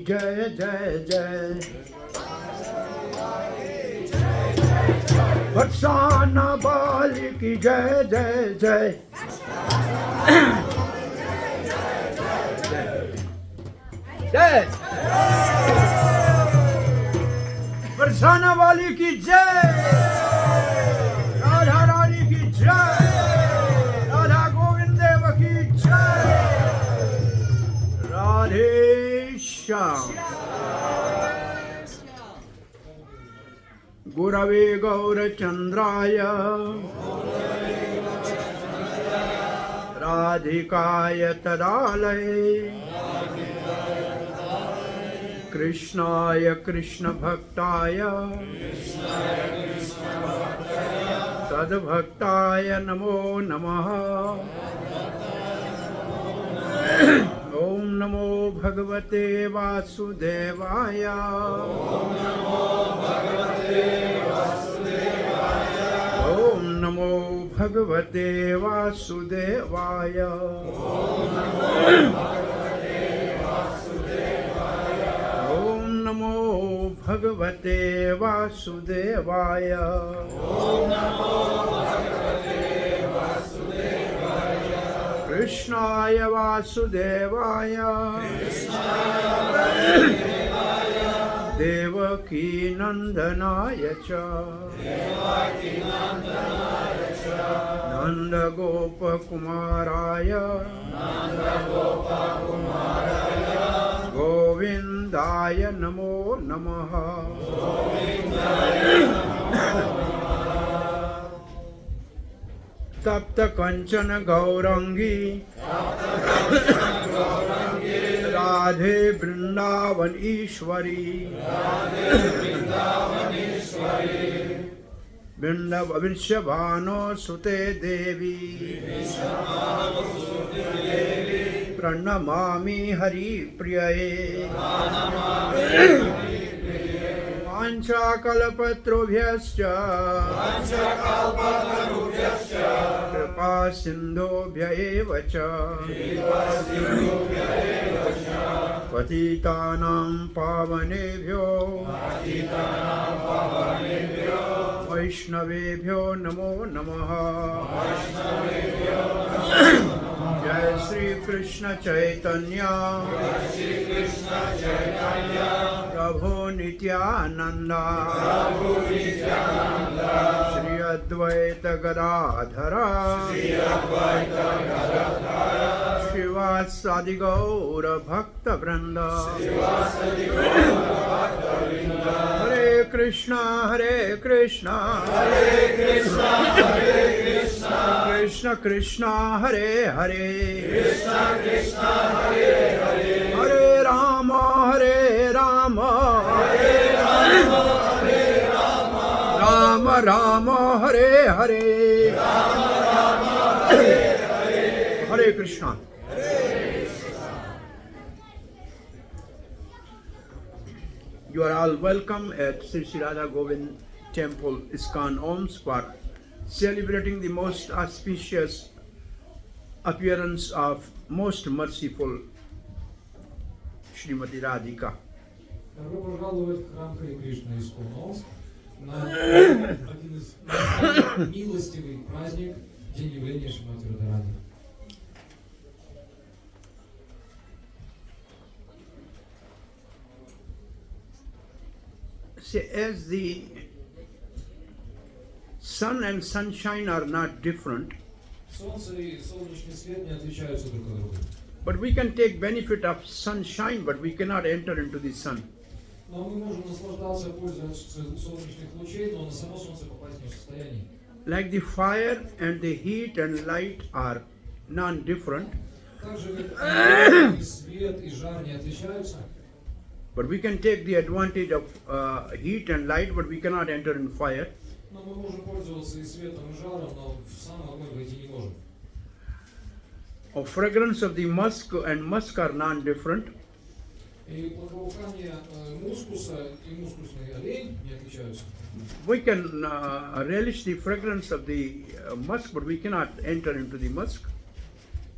जय जय जय। वत्साना बाली की जय जय जय। जय वत्साना वाली की जय। राधा रानी की जय। राधा गोविंद देव की जय। राधे श्याम। गुरवे गौरचंद्राय राधिकाय तदालये कृष्णाय कृष्ण भक्ताय तद्भक्ताय नमो नमः। ओम नमो भगवते वासुदेवाय। ओम नमो भगवते वासुदेवाय। ओम नमो भगवते वासुदेवाय। कृष्णाय वासुदेवाय देवकी नंदनाय च नंद गोप कुमाराय गोविंदाय नमो नमः। तप्त कंचन गौरंगी राधे वृंदावन ईश्वरी। वृषभानो सुते देवी प्रणमामि हरि प्रिये। वाञ्छाकल्पतरुभ्यश्च कृपा सिन्धुभ्य एव च पतितानां पावनेभ्यो वैष्णवेभ्यो नमो नमः। जय श्री कृष्ण चैतन्य प्रभु नित्यानंद श्री अद्वैत गदाधर श्रीवासादि गौर भक्त वृंद। हरे Krishna Krishna Krishna Hare Hare Hare Ram Ram Ram Hare Hare Hare Krishna. You are all welcome at Sri Sri Radha Govind Temple, ISKCON Omsk, for celebrating the most auspicious appearance of most merciful Shrimati Radhika. Добро пожаловать в храм Хари Кришны ISKCON Omsk на один из милостивый праздник, день явления Шримати Радхарани. See, as the sun and sunshine are not different, Солнце и солнечный свет не отличаются друг от друга. but we can take benefit of sunshine, but we cannot enter into the sun. Но мы можем наслаждаться, пользоваться солнечных лучей, но на само солнце попасть не в состоянии. Like the fire and the heat and light are non-different, Так же, как и свет и жар не отличаются, but we can take the advantage of heat and light, but we cannot enter in fire. но мы можем пользоваться и светом, и жаром, но в сам огонь войти не можем. Fragrance of the musk and musk are non-different. И благоухание мускуса и мускусный олень не отличаются. We can relish the fragrance of the musk, but we cannot enter into the musk.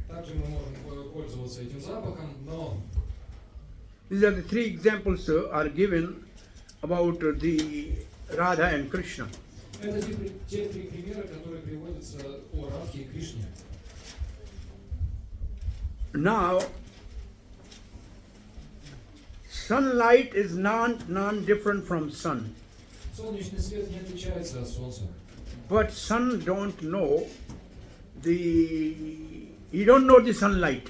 Также мы можем пользоваться этим запахом, но These are the three examples are given about the Radha and Krishna. Это те три примера, которые приводятся о Радхе и Кришне. Now, sunlight is non-different from sun, Солнечный свет не отличается от солнца. but sun don't know he don't know the sunlight.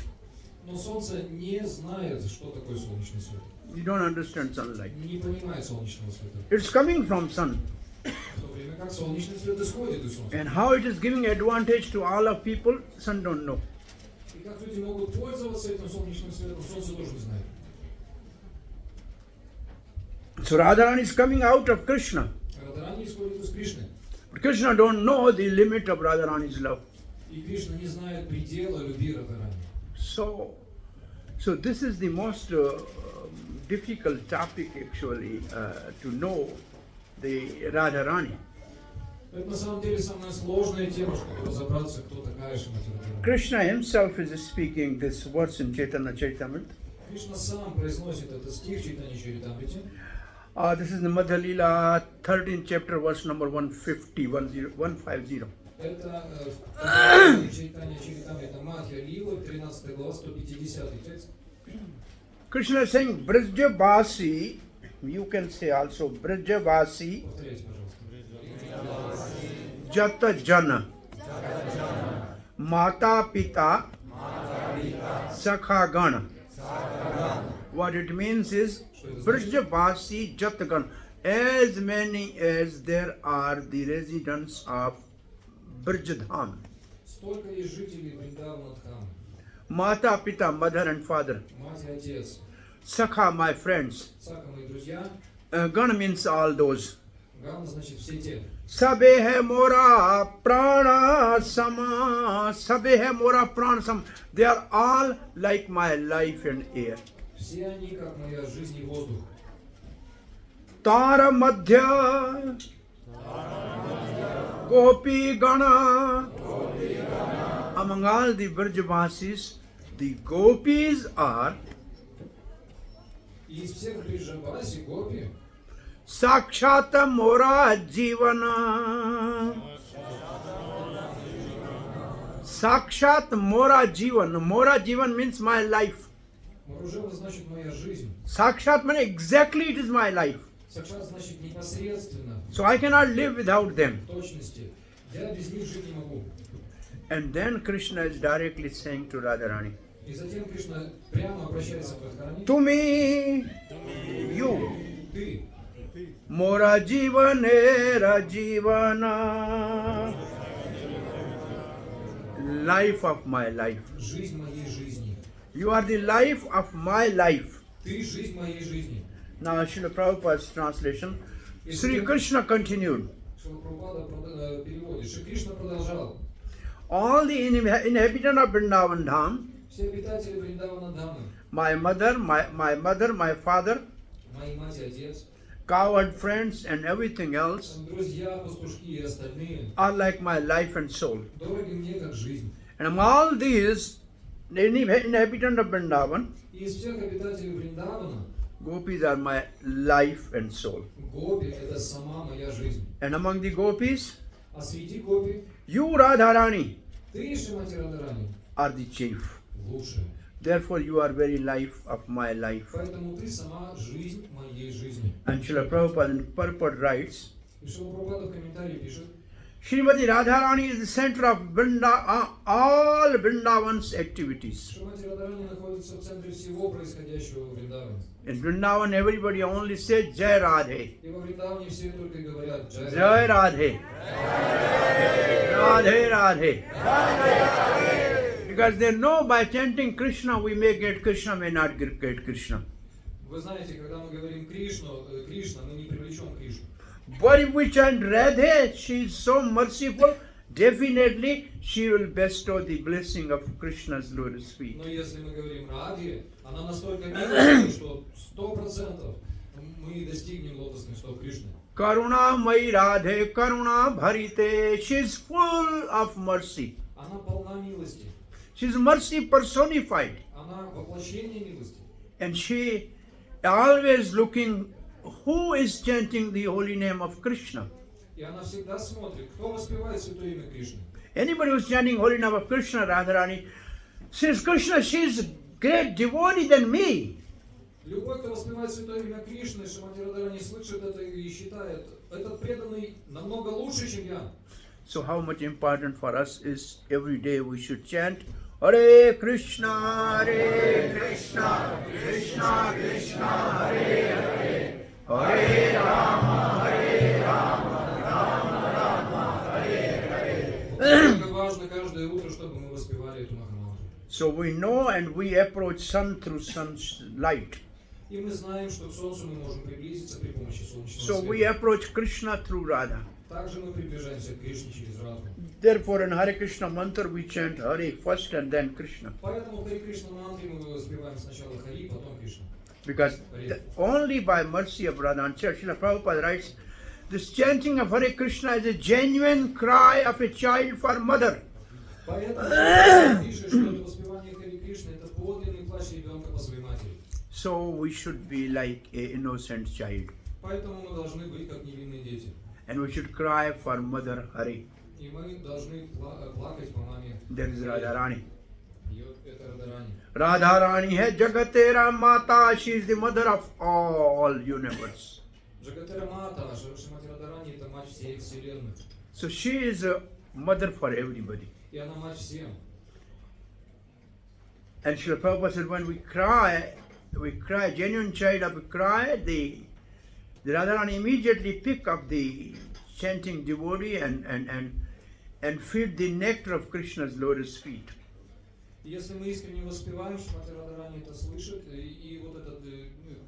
Но солнце не знает, что такое солнечный свет. You don't understand sunlight. Не понимает солнечного света. It's coming from sun. В то время как солнечный свет исходит из солнца. And how it is giving advantage to all of people, sun don't know. И как люди могут пользоваться этим солнечным светом, солнце тоже не знает. So Radharani is coming out of Krishna. Радхарани исходит из Кришны. But Krishna don't know the limit of Radharani's love. И Кришна не знает предела любви Радхарани. So this is the most difficult topic actually to know the Radharani. Это на самом деле самая сложная тема, чтобы разобраться, кто такая Шримати Радхарани. Krishna himself is speaking this verse in Chaitanya Charitamrita. Кришна сам произносит этот стих в Чайтанья Чаритамрите. This is the Madhya Leela, 13th chapter, verse number 150. Это Чайтанья Чаритамрита Мадхья Лила, 13 глава, 150 текст. Krishna is saying, Brajavasi, you can say also, Brajavasi, Повторяйте, пожалуйста. Jata Jana, Mata Pita, Sakha Gana. What it means is, Brajavasi Jatagan, as many as there are the residents of Brajadham. Столько есть жителей Вриндавана Дхамы. Mata Pita, mother and father. Мать и отец. Sakha, my friends. Сака, мои друзья. Gana means all those. Гана значит все те. Sabe hai mora prana sama. Sabe hai mora prana sama. They are all like my life and air. Все они, как моя жизнь и воздух. Tara madhya. Gopi gana. Among all the Brajavasis, the gopis are И из всех Бриджаваси, Гопи, Sakshata Mora Jivana. Sakshat Mora Jivan. Mora Jivan means my life. Моружева значит моя жизнь. Sakshat means exactly it is my life. Сакшат значит непосредственно, So I cannot live without them. в точности. Я без них жить не могу. And then Krishna is directly saying to Radharani, И затем Кришна прямо обращается к Радхарани. to me, you, Ты, Mora Jivanera Jivana, life of my life. жизнь моей жизни. You are the life of my life. Ты жизнь моей жизни. Now, Srila Prabhupada's translation, Sri Krishna continued, Шрила Прабхупада переводит. Шри Кришна продолжал. all the inhabitants of Vrindavan Dham, Все обитатели Вриндавана Дамы, my mother, my father, мои мать и отец, cowherd friends and everything else друзья, пастушки и остальные, are like my life and soul. дороги мне как жизнь. And among all these, the inhabitants of Vrindavan, И из всех обитателей Вриндавана, gopis are my life and soul. Гопи – это сама моя жизнь. And among the gopis, А среди Гопи, you Radharani ты, Шримати Радхарани, are the chief. лучшая. Therefore, you are very life of my life. Поэтому ты сама жизнь моей жизни. And Srila Prabhupada in purport writes, И Шрила Прабхупада в комментарии пишет, Srimati Radharani is the center of all Vrindavan's activities. Шримати Радхарани находится в центре всего происходящего в Вриндаване. In Vrindavan, everybody only says Jai Radhe. И во Вриндаване все только и говорят Джай Jai Радhe. Radhe. Radhe Radhe. Because they know by chanting Krishna we may get Krishna, may not get Krishna. Вы знаете, когда мы говорим Кришна, мы не привлечем Кришну. But if we chant Radhe, she is so merciful, definitely she will bestow the blessing of Krishna's lotus feet. Но если мы говорим Радхе, она настолько милостива, что 100% мы достигнем лотосных стоп Кришны. Karuna Mai Radhe, Karuna Bharite, she is full of mercy. Она полна милости. She is mercy personified. Она воплощение милости. And she always looking who is chanting the holy name of Krishna. И она всегда смотрит, кто воспевает святое имя Кришны. Anybody who's chanting holy name of Krishna, Radharani, says Krishna, she is great devotee than me. Любой, кто воспевает святое имя Кришны, Шримати Радharani слышит это и считает, этот преданный намного лучше, чем я. So how much important for us is every day we should chant Hare Krishna, Krishna Krishna, Hare Hare, Hare Rama, Rama Rama, Hare Hare. Как важно каждое утро, чтобы мы воспевали эту Махамантру. So we know and we approach sun through sun's light. И мы знаем, что к Солнцу мы можем приблизиться при помощи солнечного So we света. approach Krishna through Radha. Также мы приближаемся к Кришне через Радху. Therefore in Hare Krishna mantra we chant Hare first and then Krishna. Поэтому в Хари Кришна мантре мы воспеваем сначала Хари, потом Кришна. Because only by mercy of Radha and Srila Prabhupada writes, this chanting of Hare Krishna is a genuine cry of a child for mother. Поэтому пишет, что это воспевание Хари Кришны это подлинный плач ребенка по своей матери. So we should be like an innocent child. Поэтому мы должны быть как невинные дети. And we should cry for mother Hare. И мы должны плакать по маме. There is Radharani. И вот это Радharani. Radharani hai Jagatera Mata. She is the mother of all universe. Джагатера Мата, Шримати Радharani это мать всей вселенной. So she is a mother for everybody. И она мать всем. And Srila Prabhupada said when we cry, genuine child of a cry, the Radharani immediately pick up the chanting devotee and feed the nectar of Krishna's lotus feet. Если мы искренне воспеваем, Шримати Радharani это слышит, и вот этот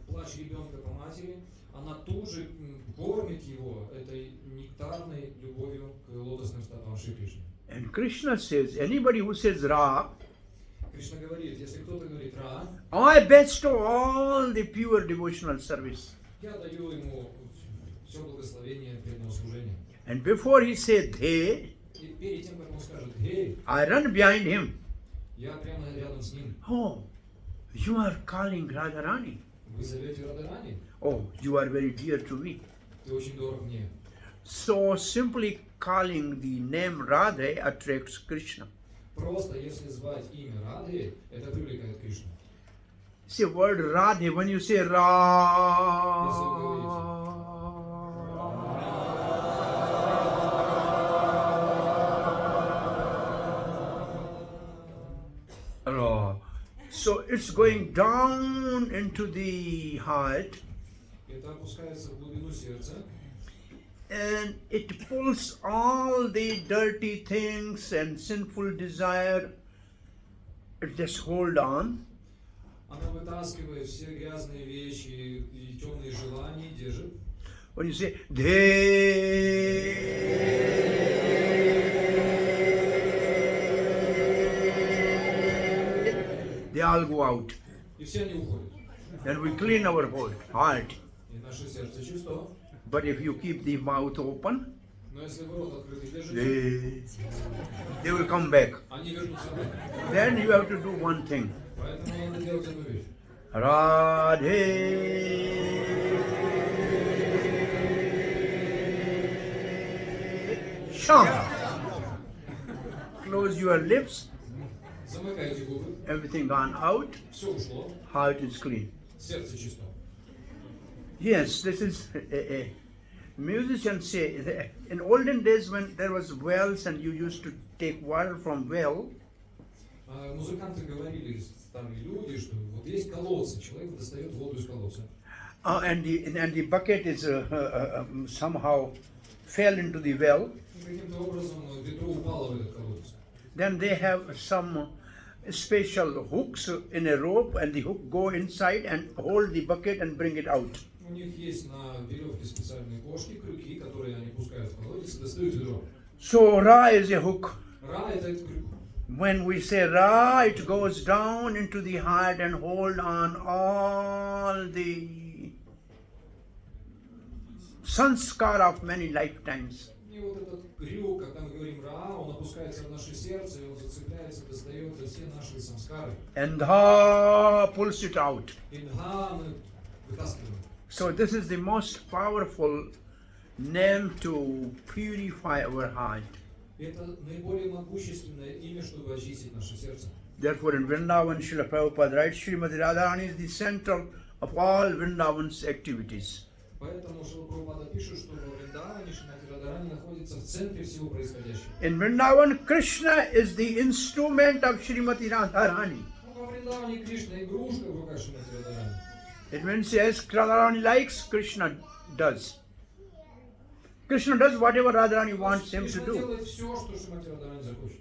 плач ребенка по матери, она тут же кормит его этой нектарной любовью к лотосным стопам Шри Кришны. And Krishna says, anybody who says Ra, Кришна говорит, если кто-то говорит Ра, I bestow all the pure devotional service. я даю ему все благословение преданного служения. And before he said they, И перед тем, как он скажет «Гей», I run behind him. я прямо рядом с ним. Oh, you are calling Radharani. Вы зовете Радharani? Oh, you are very dear to me. Ты очень дорог мне. So simply calling the name Radha attracts Krishna. Просто если звать имя Рады, это привлекает Кришну. See word Radhe, when you say Ra, so it's going down into the heart Это опускается в глубину сердца, and it pulls all the dirty things and sinful desire. It just hold on. она вытаскивает все грязные вещи и темные желания, держит. When you say they all go out. И все они уходят. And we clean our whole heart. И наше сердце чисто. But if you keep the mouth open, Но если вы рот открытый держите, they will come back. они вернутся обратно. Then you have to do one thing. Поэтому надо делать одну вещь. Radhe. Sham. Close your lips. Замыкайте губы. Everything gone out. Все ушло. Heart is clean. Сердце чисто. Yes, this is a musicians say that in olden days when there was wells and you used to take water from well, Музыканты говорили, старые люди, что вот есть колодцы, человек достает воду из колодца. and the bucket is somehow fell into the well. И каким-то образом ведро упало в этот колодец. Then they have some special hooks in a rope, and the hook go inside and hold the bucket and bring it out. У них есть на веревке специальные кошки, крюки, которые они пускают в колодец и достают ведро. So Ra is a hook. Ра – это этот крюк. When we say Ra, it goes down into the heart and hold on all the sanskar of many lifetimes. И вот этот крюк, когда мы говорим Ра, он опускается в наше сердце, и он зацепляется, достает за все наши самскары. And Dha pulls it out. И Дха мы вытаскиваем. So this is the most powerful name to purify our heart. Это наиболее могущественное имя, чтобы очистить наше сердце. Therefore in Vrindavan, Srila Prabhupada writes, Srimati Radharani is the center of all Vrindavan's activities. Поэтому Шрила Прабхупада пишет, что во Вриндаване Шримати Радхарани находится в центре всего происходящего. In Vrindavan, Krishna is the instrument of Srimati Radharani. Во Вриндаване Кришна игрушка в руках Шримати Радхарани. It means as Radharani likes, Krishna does. Krishna does whatever Radharani wants him to Кришна do. делает все, что Шримати Радхарани захочет.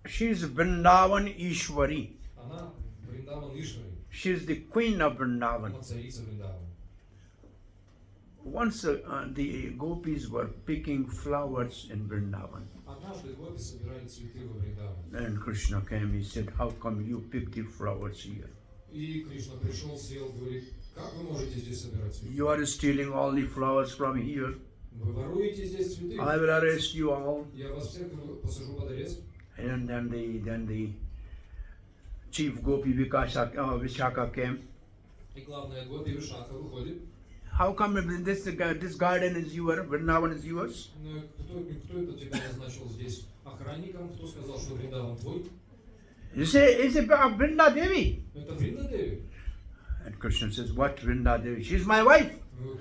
She is Vrindavan Ishwari. Она Вриндаван Ишвари. She is the queen of Vrindavan. Она царица Вриндавана. Once the gopis were picking flowers in Vrindavan. Однажды гопи собирали цветы во Вриндаване. Then Krishna came, he said, how come you pick the flowers here? И Кришна пришел, сел, говорит, как вы можете здесь собирать цветы? You are stealing all the flowers from here. Вы воруете здесь цветы? I will arrest you all. Я вас всех посажу под арест. And then the chief gopi Vishaka came. И главное, гопи Вишака выходит. How come this garden is yours, Vrindavan is yours? Ну, кто это тебя назначил здесь охранником? Кто сказал, что Вриндаван твой? You say, it's Vrinda Devi. Это Вринда Деви. And Krishna says, what Vrinda Devi? She's my wife.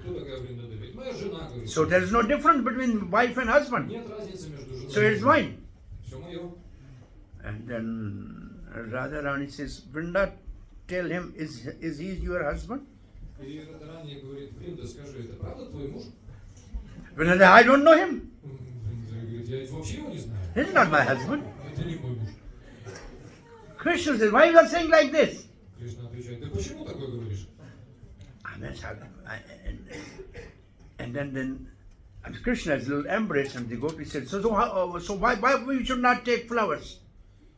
Кто такая Вринда Деви? Это моя жена, говорит. So there is no difference between wife and husband. Нет разницы между женой So и it's мужем. mine. Все мое. And then Radharani says, Vrinda, tell him, is he your husband? И Радхарани говорит, Вринда, скажи, это правда твой муж? Vrinda says, I don't know him. Вринда говорит, я вообще его не знаю. He's not my husband. Это не мой муж. Krishna says, why you are saying like this? Кришна отвечает, ты почему такое говоришь? And then Krishna has a little embrace, and the gopi said, so why we should not take flowers?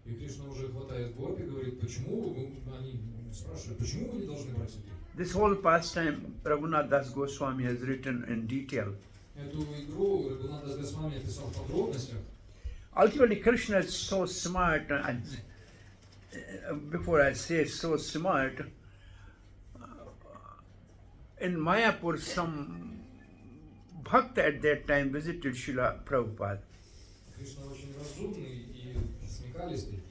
И Кришна уже хватает гопи, говорит, почему, они спрашивают, почему вы не должны брать цветы? This whole pastime Raghunath Das Goswami has written in detail. Эту игру Рагунат Дас Госвами описал в подробностях. Ultimately, Krishna is so smart, and before I say so smart, in Mayapur, some bhakta at that time visited Srila Prabhupada. Кришна очень разумный и смекалистый.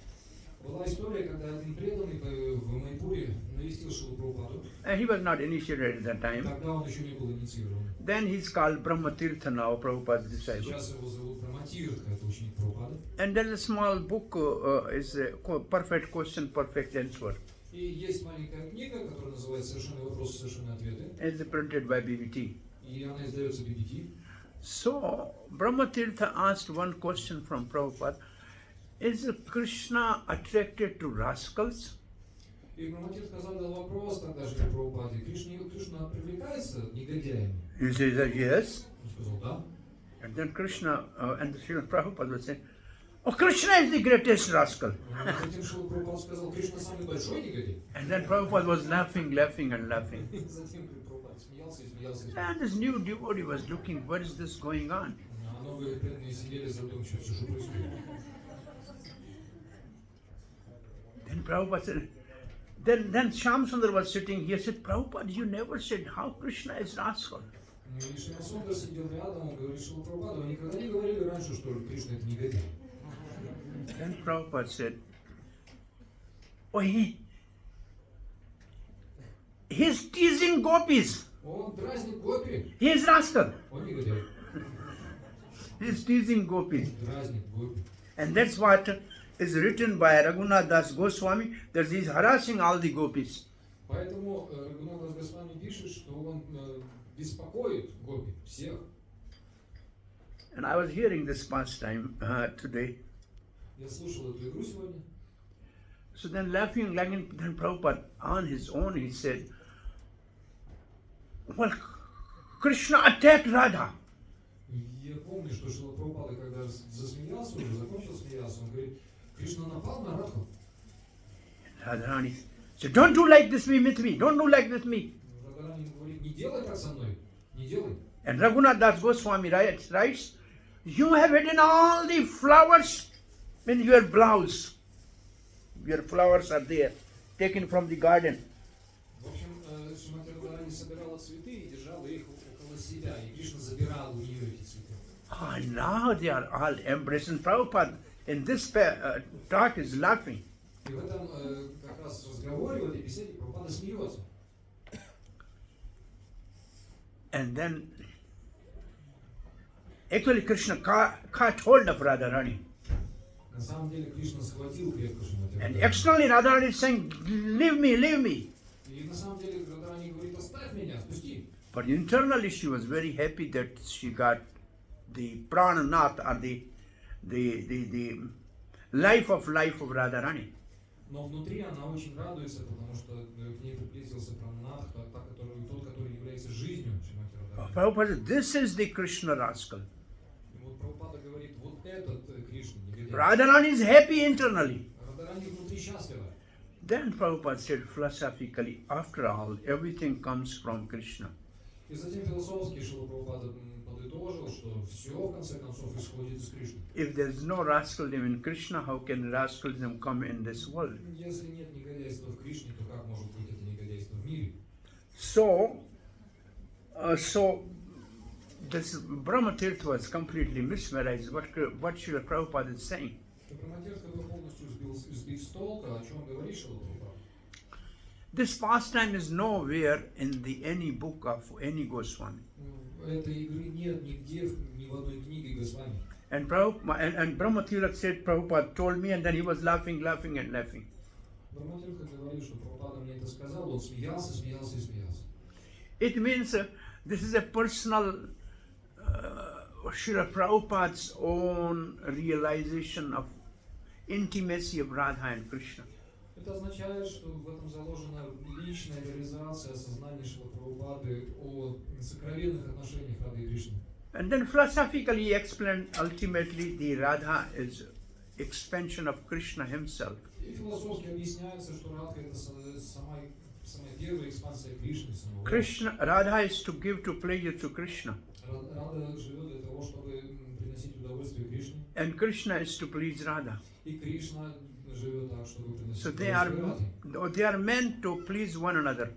Была история, когда один преданный в Майпуре навестил Шрилу Прабхупаду. And he was not initiated at that time. Тогда он еще не был инициирован. Then he's called Brahmatirtha now, Prabhupada's disciple. Сейчас его зовут Браматиртха, это ученик Прабхупады. And there's a small book, is Perfect Question, Perfect Answer. И есть маленькая книга, которая называется «Совершенные вопросы, совершенные ответы». It's printed by BBT. И она издается BBT. So, Brahmatirtha asked one question from Prabhupada. Is Krishna attracted to rascals? И Браматиртха задал вопрос тогда же Прабхупаде. Кришна привлекается негодяями? He says that yes. Он сказал да. And then Krishna and the Srila Prabhupada was saying, oh, Krishna is the greatest rascal. Затем Шрила Прабхупада сказал, Кришна самый большой негодяй. And then Prabhupada was laughing. Затем Прабхупада смеялся и смеялся. And this new devotee was looking, what is this going on? А новые преданные сидели задумчивые, что происходит. Then Prabhupada said, then Shyam Sundar was sitting here, said, Prabhupada, you never said how Krishna is rascal. И Шьям Сундар сидел рядом, он говорит, Шрила Прабхупада, вы никогда не говорили раньше, что Кришна это негодяй. Then Prabhupada said, oh, he's teasing gopis. Он дразнит гопи. He is rascal. Он негодяй. He's teasing gopis. Дразнит гопи. And that's what is written by Raghunath Das Goswami, that he's harassing all the gopis. Поэтому Рагунат Дас Госвами пишет, что он беспокоит гопи, всех. And I was hearing this pastime today. Я слушал эту игру сегодня. So then laughing, then Prabhupada on his own, he said, well, Krishna attacked Radha. Я помню, что Шрила Прабхупада, когда засмеялся, уже закончил смеяться, он говорит, Кришна напал на Радху. Radharani said, don't do like this with me, don't do like this with me. Радхарани говорит, не делай так со мной, не делай. And Raghunath Das Goswami writes, you have hidden all the flowers in your blouse. Your flowers are there, taken from the garden. В общем, Шримати Радхарани собирала цветы и держала их около себя, и Кришна забирал у нее эти цветы. And now they are all embracing. Prabhupada in this talk is laughing. И в этом как раз разговоре, в этой беседе, Прабхупада смеется. And then, actually Krishna caught hold of Radharani. На самом деле Кришна схватил крепко Шримати And Радхарани. externally Radharani is saying, leave me, leave me. И на самом деле Радхарани говорит, оставь меня, спусти. But internally she was very happy that she got the prananath or the life of Radharani. Но внутри она очень радуется, потому что к ней приблизился Прананах, тот, который является жизнью Шримати Радхарани. Prabhupada said, this is the Krishna rascal. И вот Прабхупада говорит, вот этот Кришна, негодяй. Radharani is happy internally. Радхарани внутри счастлива. Then Prabhupada said philosophically, after all, everything comes from Krishna. И затем философски Шрила Прабхупада подытожил, что все в конце концов исходит из Кришны. If there is no rascaldom in Krishna, how can rascaldom come in this world? Если нет негодяйства в Кришне, то как может быть это негодяйство в мире? So this Brahmatirtha was completely mesmerized. What Srila Prabhupada is saying. Браматиртха был полностью сбит с толка, о чем говорит Шрила Прабхупада. This pastime is nowhere in any book of any Goswami. Этой игры нет нигде, ни в одной книге Госвами. And Brahmatirtha said, Prabhupada told me, and then he was laughing. Браматиртха говорит, что Прабхупада мне это сказал, он смеялся. It means this is a personal Srila Prabhupada's own realization of intimacy of Radha and Krishna. Это означает, что в этом заложена личная реализация осознания Шрила Прабхупады о сокровенных отношениях Рады и Кришны. And then philosophically he explained ultimately the Radha is expansion of Krishna himself. И философски объясняется, что Радха это самая первая экспансия Кришны самого. Krishna, Radha is to give to pleasure to Krishna. Рада живет для того, чтобы приносить удовольствие Кришне. And Krishna is to please Radha. И Кришна живет так, чтобы приносить So удовольствие Радхе. they are meant to please one another.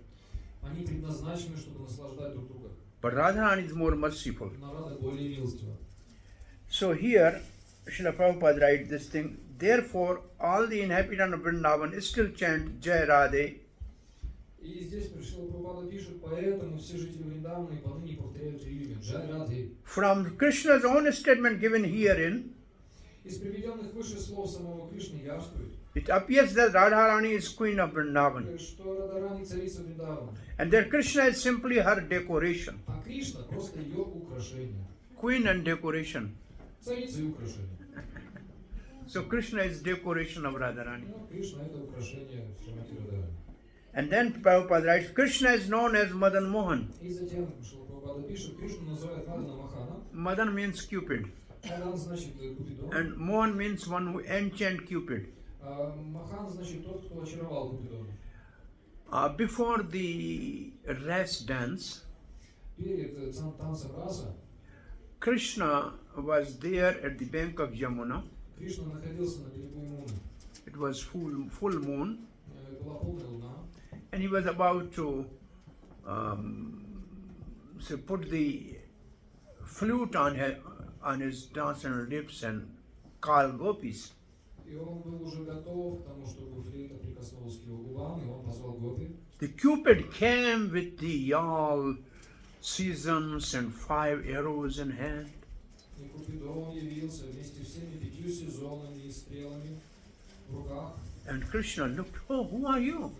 Они предназначены, чтобы наслаждать друг друга. But Radharani is more merciful. Но Рада более милостива. So here, Srila Prabhupada writes this thing. Therefore, all the inhabitants of Vrindavan still chant Jai Radhe. И здесь Шрила Прабхупада пишет, поэтому все жители Вриндавана и поныне повторяют имя Джай Радхи. From Krishna's own statement given herein, Из приведенных выше слов самого Кришны явствует, it appears that Radharani is queen of Vrindavan. что Радхарани царица Вриндавана, And that Krishna is simply her decoration. а Кришна просто ее украшение. Queen and decoration. Царица и украшение. So Krishna is decoration of Radharani. Ну, Кришна это украшение Шримати Радхарани. And then Prabhupada writes, Krishna is known as Madan Mohan. И затем Шрила Прабхупада пишет, Кришну называют Мадана Махана. Madan means Cupid. Мадан значит Купидон. And Mohan means one who enchant Cupid. А Махан значит тот, кто очаровал Купидона. Before the race dance, Перед танцем раса Krishna was there at the bank of Yamuna. Кришна находился на берегу Ямуны. It was full moon. Была полная луна. And he was about to put the flute on his dancing lips and call gopis. И он был уже готов к тому, чтобы флейта прикоснулась к его губам, и он позвал гопи. The Cupid came with the all seasons and 5 arrows in hand. И Купидон явился вместе с всеми 5 сезонами и стрелами в руках. And Krishna looked, oh, who are you?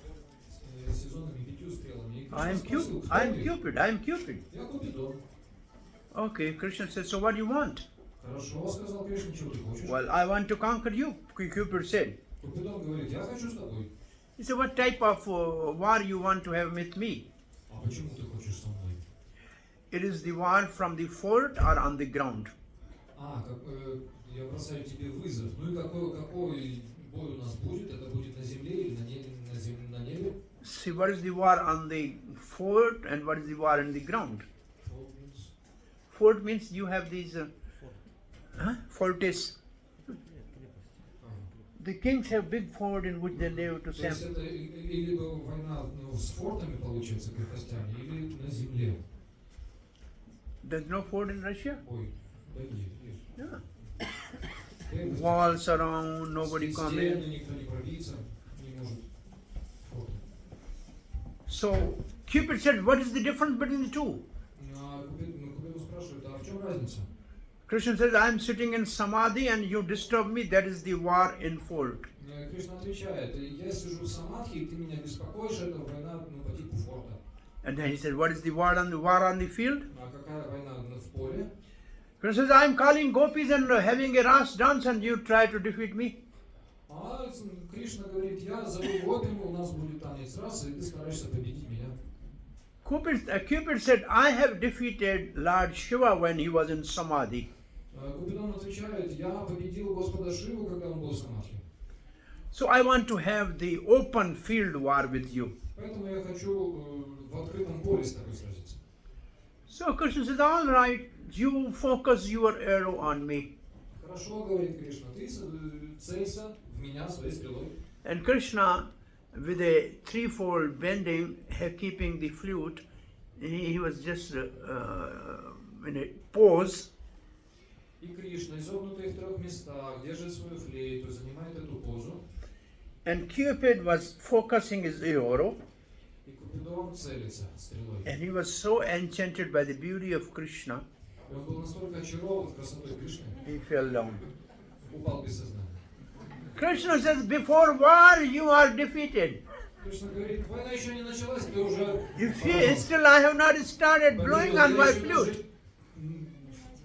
С сезонами 5 стрелами. И I am Кришна спросил, Cupid. I am Cupid. Я Купидон. Okay, Krishna said, so what do you want? Хорошо, сказал Кришна, чего ты хочешь? Well, I want to conquer you, Cupid said. Купидон говорит, я хочу с тобой. He said, what type of war you want to have with me? А почему ты хочешь со мной? It is the war from the fort or on the ground. Я бросаю тебе вызов. Ну и какой бой у нас будет? Это будет на земле или на небе? See, what is the war on the fort and what is the war in the ground? Fort means you have these fortes. the kings have big fort in which they live to То есть save. это либо война с фортами, получается, крепостями, или на земле. There's no fort in Russia? Ой, да есть. Yeah. Крепости. Walls around, nobody come Стены, in. никто не пробиться не может. Форты. So Cupid said, what is the difference between the two? Купидон спрашивает, а в чем разница? Krishna says, I am sitting in samadhi and you disturb me, that is the war in fort. Кришна отвечает, я сижу в самадхи, и ты меня беспокоишь, это война по типу форта. And then he said, what is the war on the field? А какая война в поле? Krishna says, I am calling gopis and having a ras dance and you try to defeat me. А Кришна говорит, я зову гопинг, у нас будет танец раз, и ты стараешься победить меня. Cupid said, I have defeated Lord Shiva when he was in samadhi. Купидон отвечает, я победил Господа Шиву, когда он был в самадхи. So I want to have the open field war with you. Поэтому я хочу в открытом поле с тобой сразиться. So Krishna says, all right, you focus your arrow on me. Хорошо, говорит Кришна, ты целься в меня своей стрелой. And Krishna, with a threefold bending, keeping the flute, he was just in a pose. И Кришна, изогнутый в трех местах, держит свою флейту, занимает эту позу. And Cupid was focusing his arrow. И Купидон целится стрелой. And he was so enchanted by the beauty of Krishna, И он был настолько очарован красотой Кришны, he fell down. упал без сознания. Krishna says, before war you are defeated. Кришна говорит, война еще не началась, ты уже... You see, still I have not started blowing on my flute.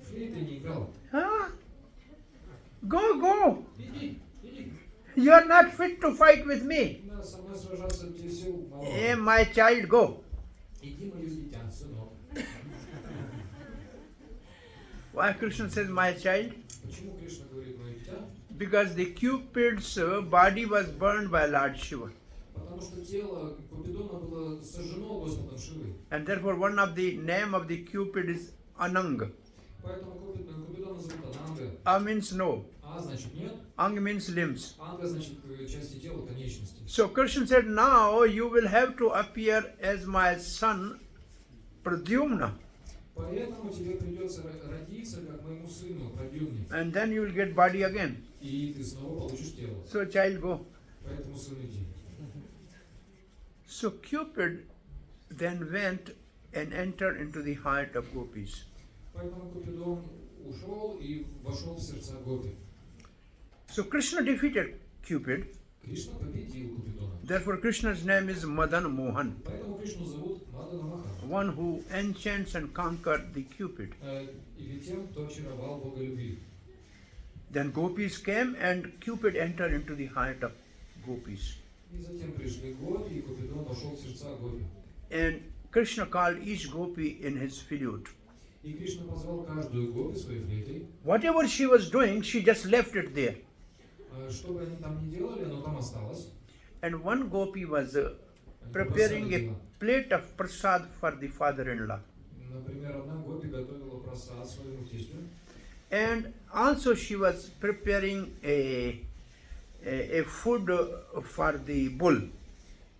Флейты не играл. Huh? Go. Иди. You are not fit to fight with me. Да, со мной сражаться тебе сил мало. Hey, my child, go. Иди, мое дитя, сынок. Why Krishna says, my child? Почему Кришна говорит мое дитя? Because the Cupid's body was burned by Lord Shiva. Потому что тело Купидона было сожжено Господом Шивой. And therefore one of the name of the Cupid is Anang. Поэтому Купидона зовут Ананга. A means no. А значит нет. Ang means limbs. Анга значит части тела, конечности. So Krishna said, now you will have to appear as my son Pradyumna. Поэтому тебе придется родиться как моему сыну, Прадьюмне. And then you will get body again. И ты снова получишь тело. So child, go. Поэтому сын иди. So Cupid then went and entered into the heart of gopis. Поэтому Купидон ушел и вошел в сердца гопи. So Krishna defeated Cupid. Кришна победил Купидона. Therefore Krishna's name is Madan Mohan, Поэтому Кришну зовут Мадана Махан. one who enchants and conquered the Cupid. Или тем, кто очаровал Бога любви. Then gopis came and Cupid entered into the heart of gopis. И затем пришли гопи, и Купидон вошел в сердца гопи. And Krishna called each gopi in his flute. И Кришна позвал каждую гопи своей флейтой. Whatever she was doing, she just left it there. Что бы они там ни делали, оно там осталось. And one gopi was preparing a plate of prasad for the father-in-law. Например, одна гопи готовила прасад своему тестю. And also she was preparing a food for the bull.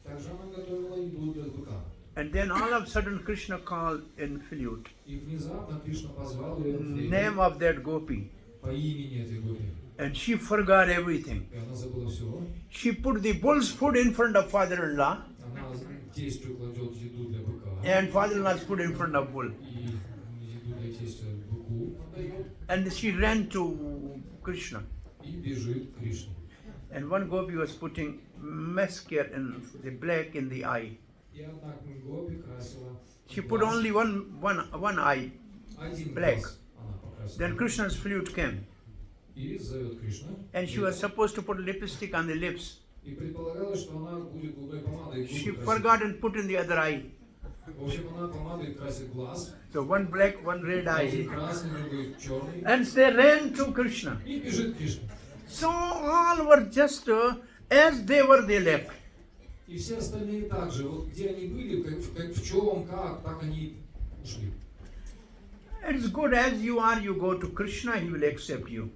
Также она готовила еду для быка. And then all of a sudden Krishna called in flute. И внезапно Кришна позвал ее Name of that gopi. по имени этой гопи. And she forgot everything. И она забыла все. She put the bull's food in front of father-in-law. Она тестю кладет еду для быка. And father-in-law's food in front of bull. И еду для тестя быку отдает. And she ran to Krishna. И бежит к Кришне. And one gopi was putting mascara in the black in the eye. И одна гопи красила. She put only one eye, один black. глаз она покрасила. Then Krishna's flute came. И зовет Кришна. And she was supposed to put lipstick on the lips. И предполагалось, что она будет губной помадой She губы красить. forgot and put in the other eye. В общем, она помадой красит глаз. So one black, one red Один eye. красный, другой черный. And they ran to Krishna. И бежит к Кришне. So all were just as they were, they left. И все остальные также. Вот где они были, как в чем, как, так они ушли. It's good as you are, you go to Krishna, he will accept you.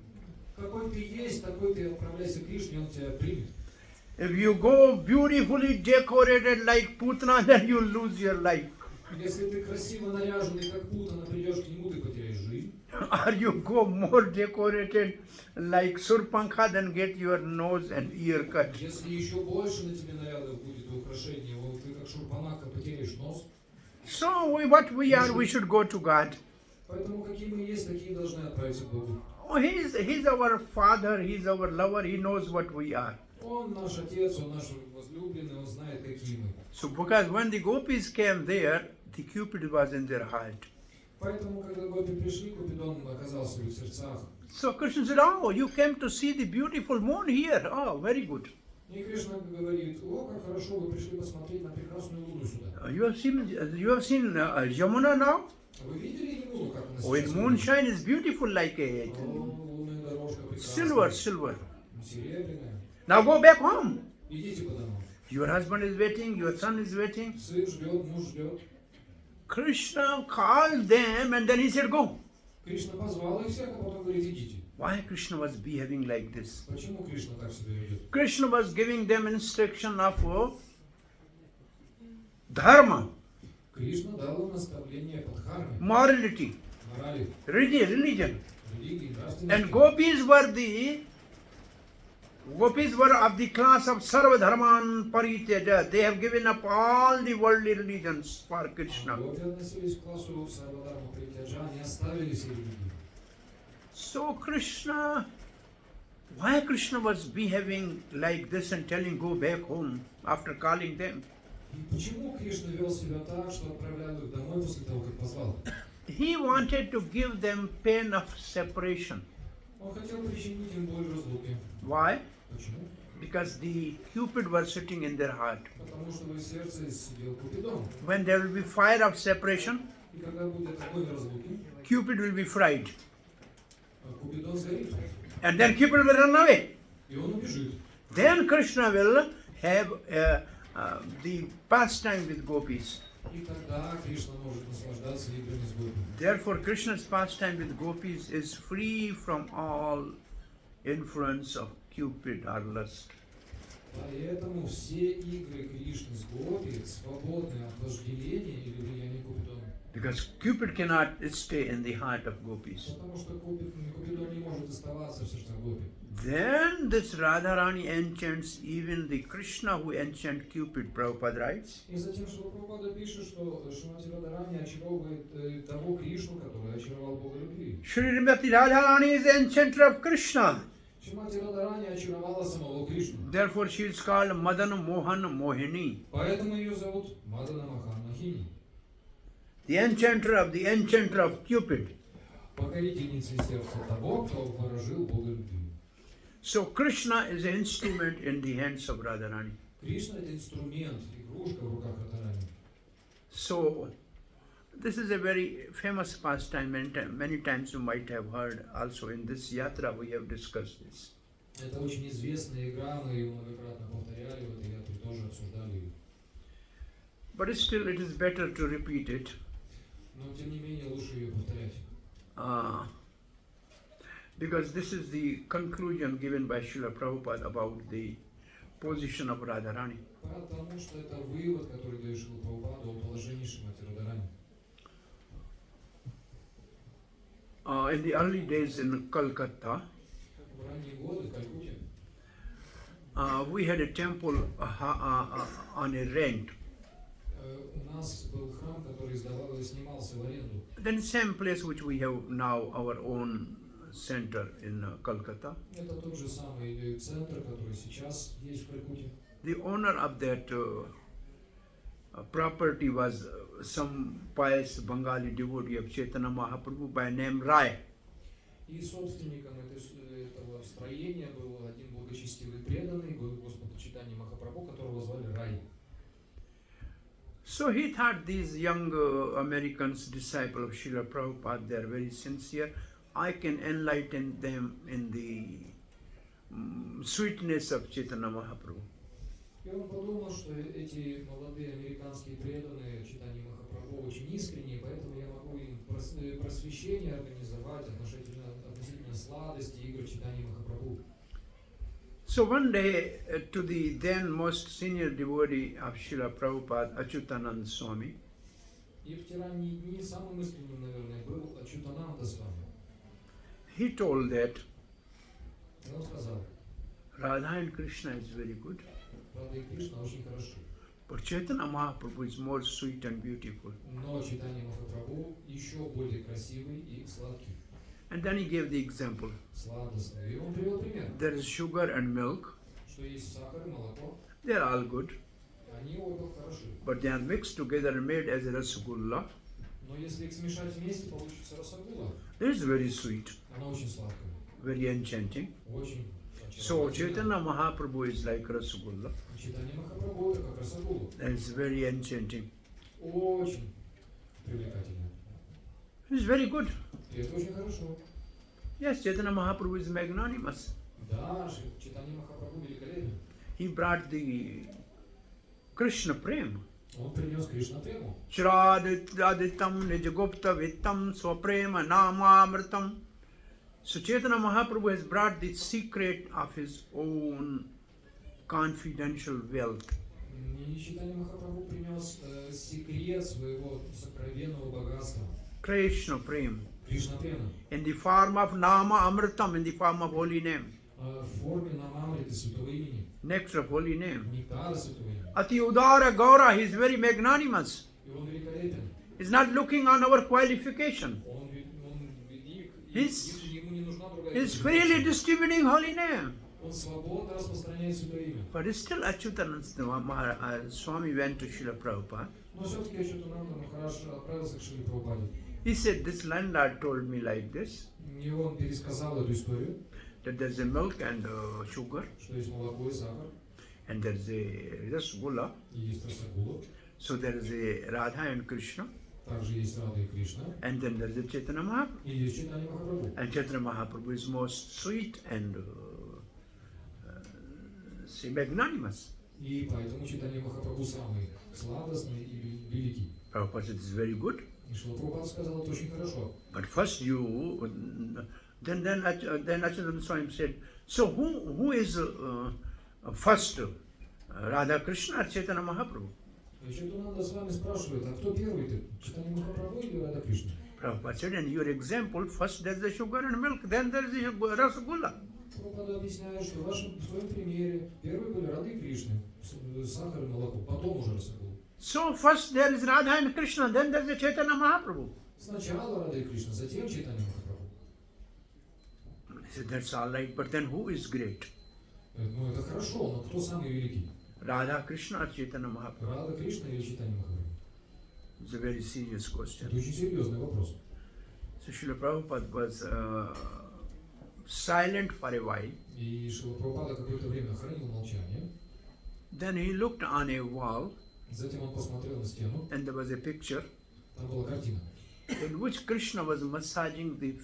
Какой ты есть, такой ты отправляйся к Кришне, он тебя примет. If you go beautifully decorated like Putana, then you lose your life. Если ты красиво наряженный, как Путана, придешь к нему, ты потеряешь жизнь. Or you go more decorated like Surpankha, then get your nose and ear cut. Если еще больше на тебе нарядов будет и украшений, вот ты как Шурпанака потеряешь нос. So what we are, we should go to God. Поэтому какие мы есть, такие должны отправиться к Богу. Oh, he's our father, he's our lover, he knows what we are. Он наш отец, он наш возлюбленный, он знает, какие мы. So because when the gopis came there, the Cupid was in their heart. Поэтому, когда гопи пришли, Купидон оказался в их сердцах. So Krishna said, oh, you came to see the beautiful moon here. Oh, very good. И Кришна говорит: о, как хорошо, вы пришли посмотреть на прекрасную луну сюда. You have seen Yamuna now? Вы видели Ямуну, как она Oh, its сейчас moonshine is beautiful like a выглядит? О, лунная дорожка silver, прекрасная, silver. серебряная. Now go back home. Идите по домам. Your husband is waiting, your son is waiting. Сын ждет, муж ждет. Krishna called them and then he said, go. Кришна позвал их всех, а потом говорит: идите. Why Krishna was behaving like this? Почему Кришна так себя ведет? Krishna was giving them instruction of dharma, Кришна дал им наставление по дхарме, morality, морали, religion. религии, And нравственности. gopis were of the class of Sarva Dharman Pariteja. They have given up all the worldly religions for Krishna. Гопи относились к классу Сарвадхарма Паритяджа, они оставили все религии. So why Krishna was behaving like this and telling go back home after calling them? И почему Кришна вел себя так, что отправлял их домой после того, как позвал? He wanted to give them pain of separation. Он хотел причинить им боль разлуки. Why? Почему? Because the Cupid was sitting in their heart. Потому что в их сердце сидел Купидон. When there will be fire of separation, И когда будет огонь разлуки, Cupid will be fried. Купидон сгорит. And then Cupid will run away. И он убежит. Then Krishna will have the pastime with gopis. И тогда Кришна может наслаждаться играми с гопи. Therefore, Krishna's pastime with gopis is free from all influence of Cupid or lust. Поэтому все игры Кришны с гопи свободны от вожделения или влияния Купидона. Because Cupid cannot stay in the heart of gopis. Потому что Купидон не может оставаться в сердцах гопи. Then this Radharani enchants even the Krishna who enchant Cupid, Prabhupada writes. И затем, что Прабхупада пишет, что Шримати Радхарани очаровывает того Кришну, который очаровал Бога любви. Shrimati Radharani is the enchanter of Krishna. Шримати Радхарани очаровала самого Кришну. Therefore she is called Madan Mohan Mohini. Поэтому ее зовут Мадана Махан Мохини. The enchanter of Cupid. Покорительница сердца того, кто ворожил Бога любви. So Krishna is an instrument in the hands of Radharani. Кришна — это инструмент, игрушка в руках Радхарани. So this is a very famous pastime. Many times you might have heard also in this yatra we have discussed this. Это очень известная игра, мы ее многократно повторяли, в этой ятре тоже обсуждали ее. But still it is better to repeat it. Но тем не менее лучше ее повторять. Because this is the conclusion given by Srila Prabhupada about the position of Radharani. Потому что это вывод, который дает Шрила Прабхупада о положении Шримати Радхарани. In the early days in Calcutta, В ранние годы в Калькутте we had a temple on a rent. у нас был храм, который снимался в аренду. Then same place which we have now our own center in Calcutta. Это тот же самый центр, который сейчас есть в Калькутте. The owner of that property was some pious Bengali devotee of Chaitanya Mahaprabhu by name Rai. И собственником этого строения был один благочестивый преданный, Господу Чайтаньи Махапрабху, которого звали Рай. So he thought these young Americans, disciples of Srila Prabhupada, they are very sincere. I can enlighten them in the sweetness of Chaitanya Mahaprabhu. И он подумал, что эти молодые американские преданные Чайтаньи Махапрабху очень искренние, поэтому я могу им просвещение организовать относительно сладости игр читания Махапрабху. So one day, to the then most senior devotee of Srila Prabhupada, Achyutananda Swami, И в те ранние дни самым искренним, наверное, был Ачютананда с вами. he told that И он сказал, Radha and Krishna is very good, Рада и Кришна очень хороши, but Chaitanya Mahaprabhu is more sweet and beautiful. но читание Махапрабху еще более красивый и сладкий, And then he gave the example. сладостный. И он привел пример, There is sugar and milk, что есть сахар и молоко, they are all good, они оба хороши. but they are mixed together and made as a rasgulla. Но если их смешать вместе, получится расагула. It is very sweet, Она очень сладкая, very enchanting. очень So очаровательная. Chaitanya Mahaprabhu is like rasgulla, Читание Махапрабху это как расагула. and it's very enchanting. Очень привлекательно. It's very good. И это очень хорошо. Yes, Chaitanya Mahaprabhu is magnanimous. Да, читание Махапрабху великолепно. He brought the Krishna Prem. Он принес Кришна прему. Shradaditam Nijagupta Vittam Swaprema Namamritam. So Chaitanya Mahaprabhu has brought the secret of his own confidential wealth. И читание Махапрабху принес секрет своего сокровенного богатства. Krishna Prem. Кришна према. In the form of Nama Amritam, in the form of holy name. В форме намамриты святого имени. Nectar of holy name. Нектара святого имени. Ati Udara Gaura, he is very magnanimous. И он великолепен. He's not looking on our qualification. Он велик. He's- И ему не нужна другая He's квалификация. freely distributing holy name. Он свободно распространяет святое имя. But still Achyutananda Swami went to Srila Prabhupada. Но все-таки Ачютананда Махарадж отправился к Шриле Прабхупаде. He said, this landlord told me like this, И он пересказал эту историю, that there's a milk and sugar, что есть молоко и сахар, and there's a rasgulla. и есть расагула, So there is a Radha and Krishna, также есть Рада и Кришна, and then there's a Chaitanya Mahaprabhu. и есть читание Махапрабху. And Chaitanya Mahaprabhu is most sweet and say magnanimous. И поэтому читание Махапрабху самый сладостный и великий. Prabhupada said, it's very good. И Шрила Прабхупада сказал, это очень хорошо. But first then Achyutananda Swami said, so who is first, Radha Krishna or Chaitanya Mahaprabhu? И Ачютананда с вами спрашивает, а кто первый-то? Читание Махапрабху или Рада Кришна? Prabhupada said, in your example, first there's the sugar and milk, then there's the rasgulla. Прабхупада объясняет, что в своем примере первые были Рады и Кришны, сахар и молоко, потом уже расагула. So first there is Radha and Krishna, then there's the Chaitanya Mahaprabhu. Сначала Рада и Кришна, затем читание Махапрабху. He said, that's all right, but then who is great? Ну это хорошо, но кто самый великий? Radha Krishna or Chaitanya Mahaprabhu? Рада Кришна или читание Махапрабху? It's a very serious question. Это очень серьезный вопрос. So Srila Prabhupada was silent for a while. И Шрила Прабхупада какое-то время хранил молчание. Then he looked on a wall Затем он посмотрел на стену, and there was a picture там была картина, in which Krishna was massaging the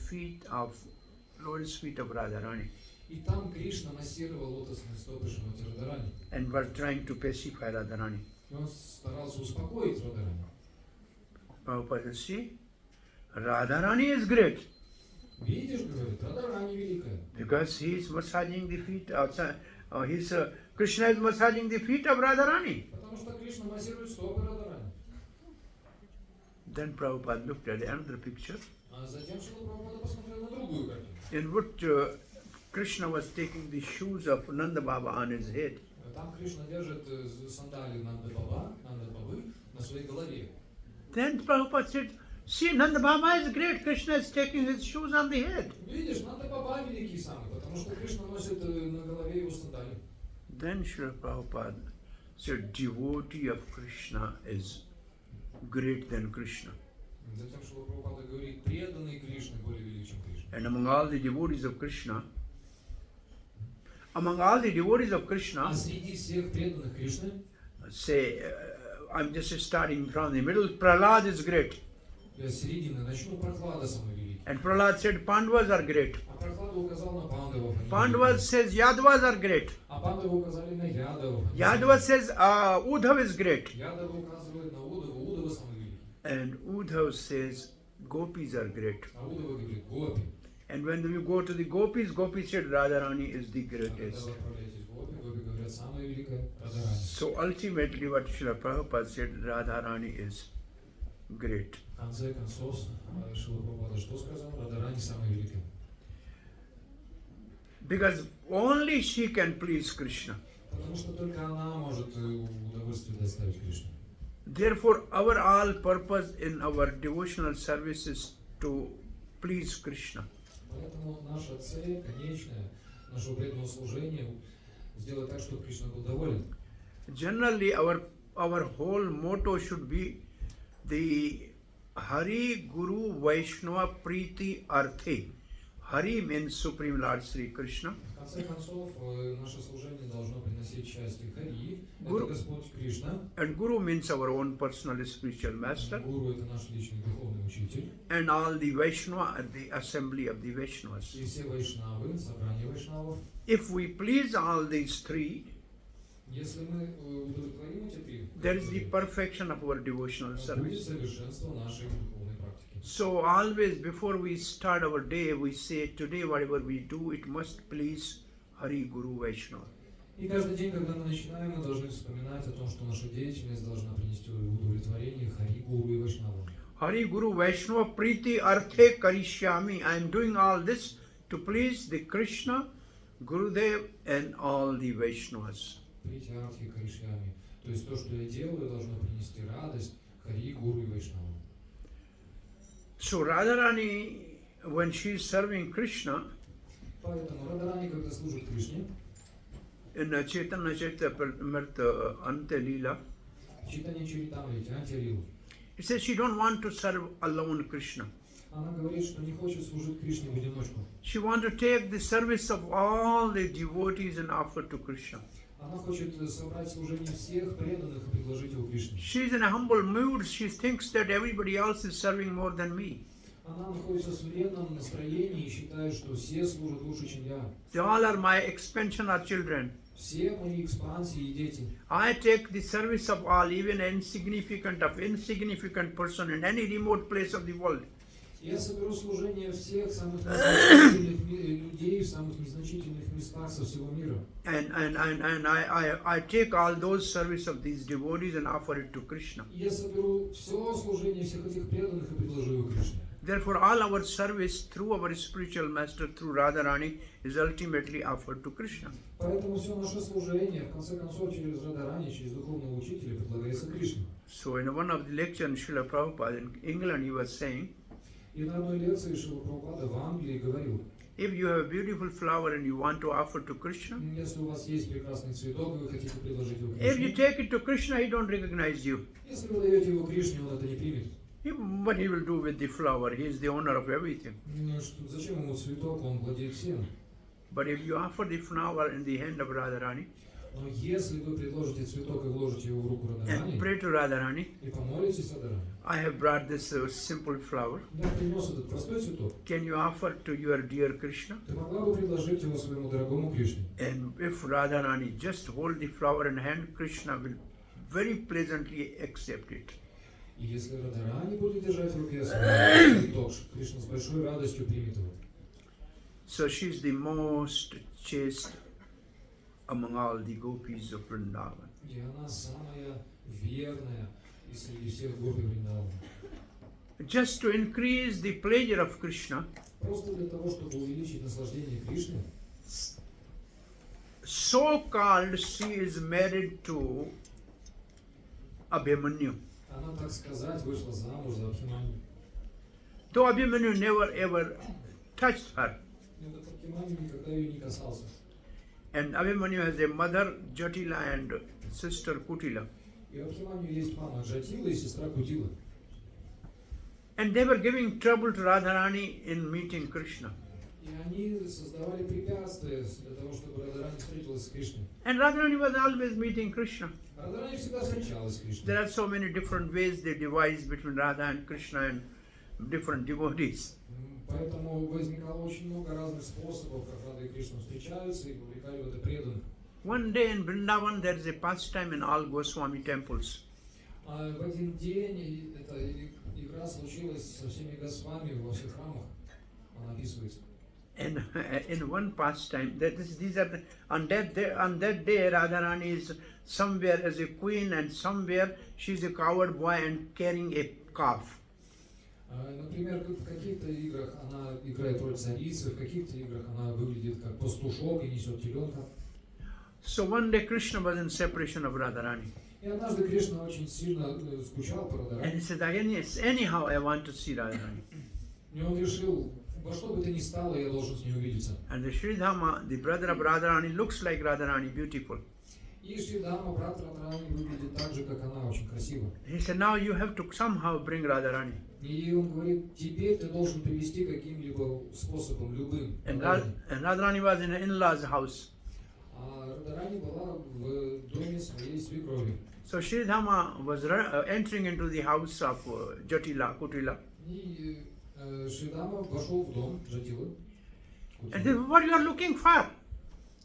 lotus feet of Radharani и там Кришна массировал лотосные стопы Шримати Радхарани. and was trying to pacify Radharani. И он старался успокоить Радхарани. Prabhupada said, see, Radharani is great Видишь, говорит, Радхарани великая, because he is massaging the feet Krishna is massaging the feet of Radharani. потому что Кришна массирует стопы Радхарани. Then Prabhupada looked at another picture А затем Шрила Прабхупада посмотрел на другую картину. in which Krishna was taking the shoes of Nanda Baba on his head. Там Кришна держит сандали Нанда Бабы на своей голове. Then Prabhupada said, see, Nanda Baba is great, Krishna is taking his shoes on the head. Видишь, Нанда Баба великий самый, потому что Кришна носит на голове его сандали. Then Srila Prabhupada said, devotee of Krishna is great than Krishna. Затем Шрила Прабхупада говорит, преданный Кришне более велик, чем Кришна. And among all the devotees of Krishna, among all the devotees of Krishna, А среди всех преданных Кришны, say, I'm just starting from the middle, Prahlad is great. я с середины начну, Прохлада самый великий. And Prahlad said, Pandavas are great. А Прохлада указал на Пандавов. они Pandavas великие. says, Yadavas are great. А Пандавы указали на Ядавов. они Yadava самые says, Uddhav is great. великие. Ядавы указывают на Удава, Удава самый великий. And Uddhav says, Gopis are great. А Удава говорит, Гопи. And when we go to the gopis, gopis said Radharani is the А когда greatest. вы отправляетесь в Гоби, Гоби говорят, самая великая Радхарани. So ultimately what Srila Prabhupada said, Radharani is great. В конце концов, Шрила Прабхупада что сказал? Радхарани самая великая. Because only she can please Krishna. Потому что только она может удовольствие доставить Кришне. Therefore, our all purpose in our devotional service is to please Krishna. Поэтому наша цель, конечная, нашего преданного служения, сделать так, чтобы Кришна был доволен. Generally, our whole motto should be the Hari Guru Vaishnava Priti Arthe. Hari means Supreme Lord Sri Krishna. В конце концов, наше служение должно приносить счастье Хари, Гуру. это Господь Кришна. And Guru means our own personal spiritual master. Гуру это наш личный духовный учитель. And all the Vaishnava are the assembly of the Vaishnavas. И все вайшнавы, собрание вайшнавов. If we please all these three, Если мы удовлетворим эти три, there is the perfection of our devotional будет service. совершенство нашей духовной практики. So always before we start our day, we say today whatever we do, it must please Hari Guru Vaishnava. И каждый день, когда мы начинаем, мы должны вспоминать о том, что наша деятельность должна принести удовлетворение Хари, Гуру и Вайшнавам. Hari Guru Vaishnava Priti Arthe Karishyami. I am doing all this to please the Krishna, Gurudev and all the Vaishnavas. Притяртхи Каришьями. То есть то, что я делаю, должно принести радость Хари, Гуру и Вайшнавам. So Radharani, when she is serving Krishna, Поэтому Радхарани, когда служит Кришне, in Chaitanya Charitamrita Ante Leela, Читание Чаритамрити, Антирил, it says she don't want to serve alone Krishna. она говорит, что не хочет служить Кришне в одиночку. She want to take the service of all the devotees and offer to Krishna. Она хочет собрать служение всех преданных и предложить его Кришне. She is in a humble mood. She thinks that everybody else is serving more than me. Она находится в смиренном настроении и считает, что все служат лучше, чем я. They all are my expansion or children. Все мои экспансии и дети. I take the service of all, even insignificant person in any remote place of the world. Я соберу служение всех самых незначительных людей в самых незначительных местах со всего мира. And I take all those service of these devotees and offer it to Krishna. Я соберу все служение всех этих преданных и предложу его Кришне. Therefore, all our service through our spiritual master, through Radharani, is ultimately offered to Krishna. Поэтому все наше служение, в конце концов, через Радхарани, через духовного учителя предлагается Кришне. So in one of the lectures in Srila Prabhupada in England, he was saying, И на одной лекции Шрила Прабхупада в Англии говорил, if you have a beautiful flower and you want to offer to Krishna, если у вас есть прекрасный цветок, и вы хотите предложить его if you Кришне, take it to Krishna, he don't recognize you. если вы даете его Кришне, он это не примет. What he will do with the flower? He is the owner of everything. Ну, зачем ему цветок, он владеет всем. But if you offer the flower in the hand of Radharani Но если вы предложите цветок и вложите его в руку and Радхарани, pray to Radharani, и помолитесь Радхарани, I have brought this simple flower. я принес этот простой цветок, Can you offer to your dear Krishna? ты могла бы предложить его своему дорогому Кришне. And if Radharani just hold the flower in hand, Krishna will very pleasantly accept it. И если Радхарани будет держать в руке свой цветок, Кришна с большой радостью примет его. So she is the most chaste among all the gopis of Vrindavan. И она самая верная из среди всех гопи Вриндавана. Just to increase the pleasure of Krishna, Просто для того, чтобы увеличить наслаждение Кришны, so-called she is married to Abhimanyu. она, так сказать, вышла замуж за Абхиманью. Though Abhimanyu never ever touched her. Этот Абхиманью никогда ее не касался. And Abhimanyu has a mother, Jatila, and sister Kutila. И у Абхиманью есть мама Джатила и сестра Кутила. And they were giving trouble to Radharani in meeting Krishna. И они создавали препятствия для того, чтобы Радхарани встретилась с Кришной. And Radharani was always meeting Krishna. Радхарани всегда встречалась с Кришной. There are so many different ways they devise between Radha and Krishna and different devotees. Поэтому возникало очень много разных способов, как Рада и Кришна встречаются и вовлекали в это преданных. One day in Vrindavan there is a pastime in all Goswami temples. В один день эта игра случилась со всеми Госвами во всех храмах. Она описывается. in one pastime, these are on that day Radharani is somewhere as a queen and somewhere she's a coward boy and carrying a calf. Например, в каких-то играх она играет роль царицы, в каких-то играх она выглядит как пастушок и несет теленка. So one day Krishna was in separation of Radharani. И однажды Кришна очень сильно скучал по And he Радхарани. said, anyhow I want to see Radharani. И он решил, во что бы то ни стало, я должен с ней увидеться. And the Sridhama, the brother of Radharani, looks like Radharani, beautiful. И Шридама, брат Радхарани, выглядит так же, как она, очень красиво. He said, now you have to somehow bring Radharani. И он говорит, теперь ты должен привести каким-либо способом, любым. And Radharani was in an in-law's house. А Радхарани была в доме своей свекрови. So Sridhama was entering into the house of Jatila, Kutila. И Шридама вошел в дом Джатилы. And said, what you are looking for?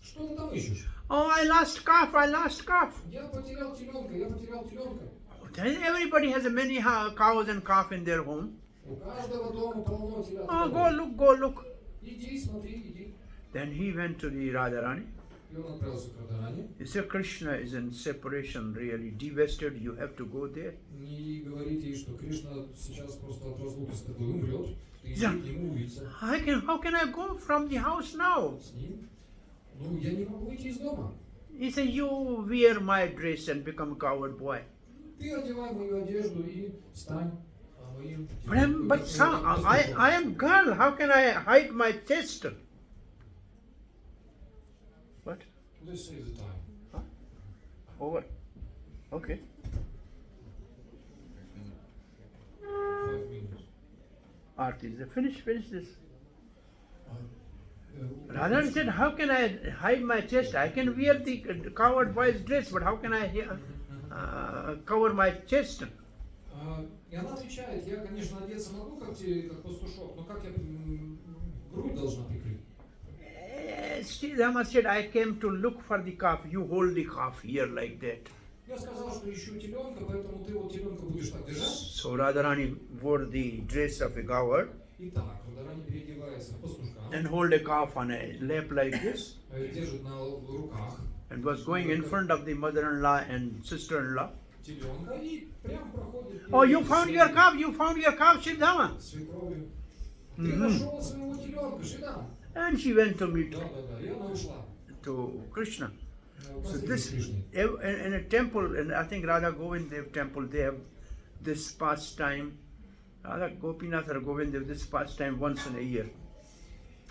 Что ты там ищешь? Oh, I lost calf, I lost calf. Я потерял теленка, я потерял теленка. Everybody has many cows and calf in their home. У каждого дома полно телят. Oh, go look. Иди, смотри, иди. Then he went to the Radharani. И он отправился к Радхарани. He said, Krishna is in separation, really devastated, you have to go there. И говорит ей, что Кришна сейчас просто от разлуки с тобой умрет. Ты иди Да. к нему увидеться How can I go from the house now? с ним. Ну, я не могу выйти из дома. He said, you wear my dress and become a coward boy. Ты одевай мою одежду и стань моим... But son, I am girl, how can I hide my chest? What? Let's save the time. Huh? Over. Okay. 5 minutes. Arti, finish this. Radharani said, how can I hide my chest? I can wear the coward boy's dress, but how can I cover my chest? И она отвечает, я, конечно, одеться могу, как пастушок, но как я грудь должна прикрыть? Sridhama said, I came to look for the calf. You hold the calf here like that. Я сказал, что ищу теленка, поэтому ты вот теленка будешь так держать. So Radharani wore the dress of a coward Итак, Радхарани переодевается в пастушка, and hold a calf on a lap like this держит на руках and was going in front of the mother-in-law and sister-in-law. теленка и прям проходит. Oh, you found your calf, Sridhama. Свекровью. Ты нашел своего теленка, Шридам. And she went to meet Да, и она ушла. to Krishna. So К this Кришне. in a temple, and I think Radha Govind Dev temple, they have this pastime. Radha Gopinath or Govind Dev, this pastime once in a year.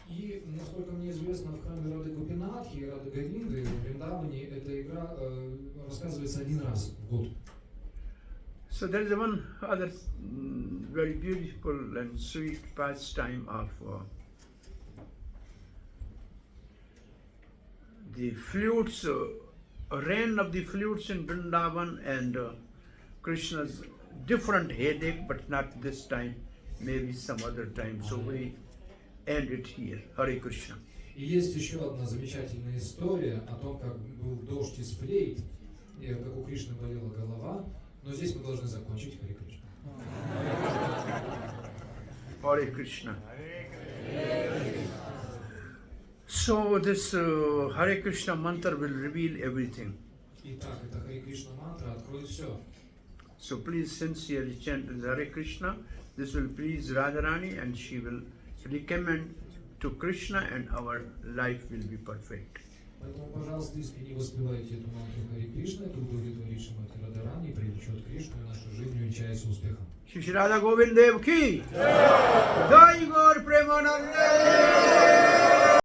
И, насколько мне известно, в храме Рады Гопинатхи и Рады Говинды в Вриндаване эта игра рассказывается один раз в год. So there is one other very beautiful and sweet pastime of the flutes, rain of the flutes in Vrindavan, and Krishna's different headache, but not this time, maybe some other time. So we end it here. Hare Krishna. И есть еще одна замечательная история о том, как был дождь из флейт, и как у Кришны болела голова, но здесь мы должны закончить. Харе Кришна. Hare Krishna. So this Hare Krishna mantra will reveal everything. Итак, это Харе Кришна мантра откроет все. So please sincerely chant Hare Krishna. This will please Radharani and she will recommend to Krishna and our life will be perfect. Поэтому, пожалуйста, искренне воспевайте эту мантру Харе Кришна, это удовлетворит Шримати Радхарани и привлечет Кришну, и наша жизнь увенчается успехом. Shri Radha Govind Dev ki Jai Gaur Premanande.